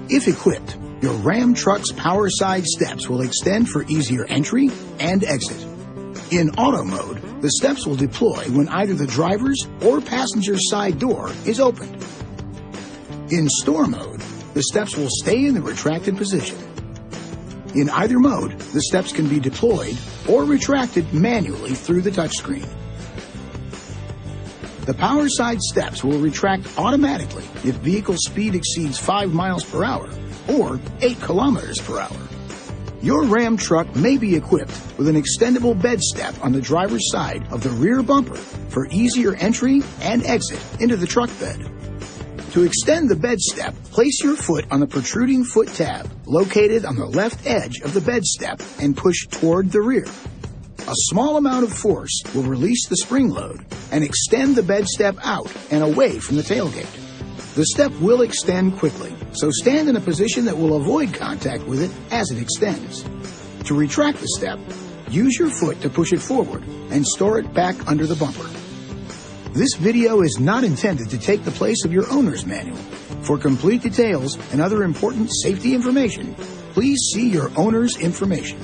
If equipped, your Ram truck's power side steps will extend for easier entry and exit. In auto mode, the steps will deploy when either the driver's or passenger's side door is opened. In store mode, the steps will stay in the retracted position. In either mode, the steps can be deployed or retracted manually through the touchscreen. The power side steps will retract automatically if vehicle speed exceeds 5 miles per hour or 8 kilometers per hour. Your Ram truck may be equipped with an extendable bed step on the driver's side of the rear bumper for easier entry and exit into the truck bed. To extend the bed step, place your foot on the protruding foot tab located on the left edge of the bed step and push toward the rear. A small amount of force will release the spring load and extend the bed step out and away from the tailgate. The step will extend quickly, so stand in a position that will avoid contact with it as it extends. To retract the step, use your foot to push it forward and store it back under the bumper. This video is not intended to take the place of your owner's manual. For complete details and other important safety information, please see your owner's information.